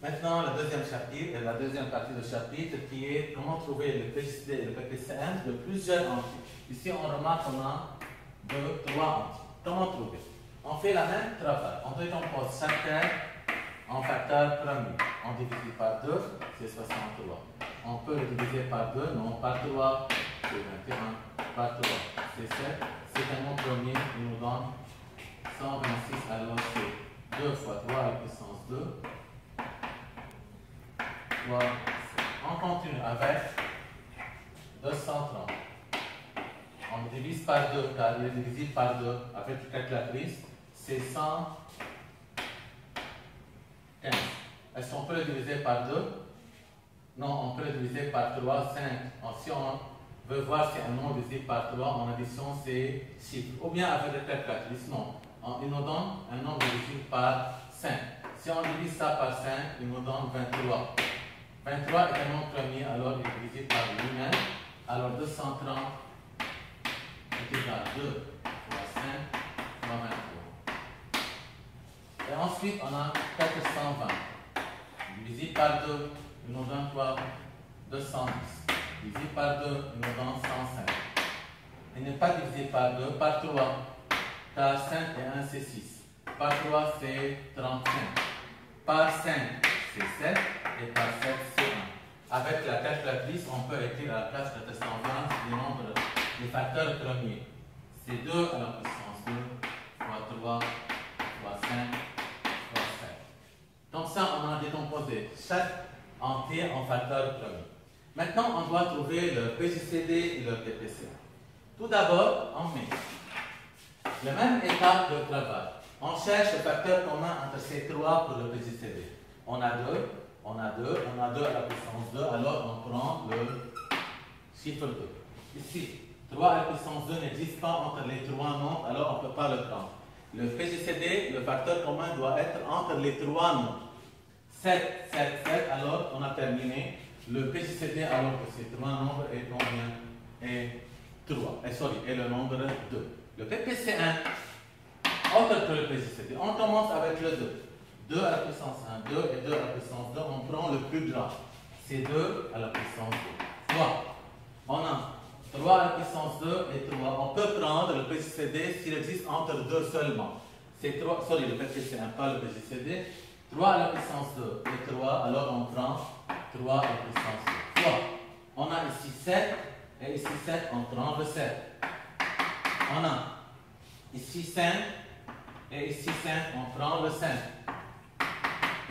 Maintenant, le deuxième chapitre, la deuxième partie du chapitre qui est comment trouver le PGCD et le PPCM de plusieurs entiers. Ici, on remarque qu'on a 2, 3 entiers. Comment trouver? On fait la même travail. On décompose chaque terme en facteur premier. On divise par 2, c'est 63. On peut le diviser par 2, non, par 3, c'est 21. Par 3, c'est 7. C'est un nombre premier, il nous donne 126. Alors, c'est 2 fois 3 à la puissance 2. On continue avec 230. On divise par 2 car il est divisible par 2 avec la calculatrice. C'est 115. Est-ce qu'on peut le diviser par 2? Non, on peut le diviser par 3, 5. Si on veut voir si un nombre est divisible par 3, en addition c'est chiffre. Ou bien avec la calculatrice, non. Il nous donne un nombre divisible par 5. Si on divise ça par 5, il nous donne 23. 23 est un nombre premier, alors il est divisé par lui-même. Alors 230 est égal à 2 fois 5 fois 23. Et ensuite, on a 420. Divisé par 2, il nous donne quoi? 210. Divisé par 2, il nous donne 105. Il n'est pas divisé par 2, par 3. Car 5 et 1, c'est 6. Par 3, c'est 35. Par 5, c'est 7. Et par 7, c'est 1. Avec la calculatrice, on peut écrire à la place de 220 les nombres, les facteurs premiers. C'est 2 à la puissance 2 fois 3 fois 5 fois 7. Donc ça, on a décomposé chaque entier en facteurs premiers. Maintenant, on doit trouver le PGCD et le PPCM. Tout d'abord, on met la même étape de travail. On cherche le facteur commun entre ces trois pour le PGCD. On a 2. On a 2 à la puissance 2, alors on prend le chiffre 2. Ici, 3 à la puissance 2 n'existe pas entre les trois nombres, alors on ne peut pas le prendre. Le PGCD, le facteur commun doit être entre les trois nombres. 7, 7, 7, alors on a terminé. Le PGCD, alors que ces trois nombres est combien? Est 3. Et le nombre 2. Le PPCM, autre que le PGCD, on commence avec le 2. 2 à la puissance 1, 2 et 2 à la puissance 2, on prend le plus grand. C'est 2 à la puissance 2. 3. On a 3 à la puissance 2 et 3. On peut prendre le PGCD s'il existe entre 2 seulement. C'est 3, le PPCM, pas le PGCD. 3 à la puissance 2 et 3, alors on prend 3 à la puissance 2. 3. On a ici 7 et ici 7, on prend le 7. On a ici 5 et ici 5, on prend le 5.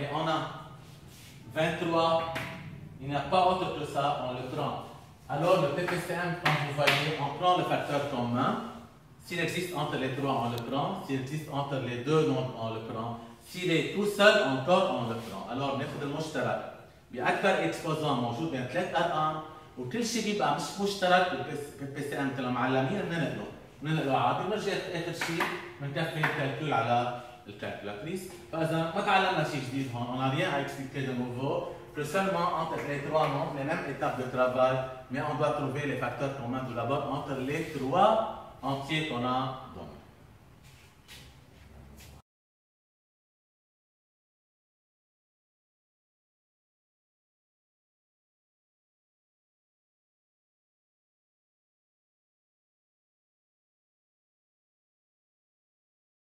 Et on a 23, il n'y a pas autre que ça, on le prend. Alors le PPCM, comme vous voyez, on prend le facteur commun. S'il existe entre les trois, on le prend. S'il existe entre les deux nombres, on le prend. S'il est tout seul, encore, on le prend. Alors ناخذ المشترك بأكثر اكسبوزون موجود بين ثلاث أرقام وكل شيء بيبقى مش مشترك بالPCM مثل معلمين بننقله عادي ونرجع آخر شيء بنكفي الكالكول على الكالكulatrice. فإذا ما تعلمنا شيء جديد هون، on n'a rien à expliquer de nouveau, que seulement entre les trois nombres, les mêmes étapes de travail, mais on doit trouver les facteurs communs tout d'abord entre les trois entiers qu'on a donnés.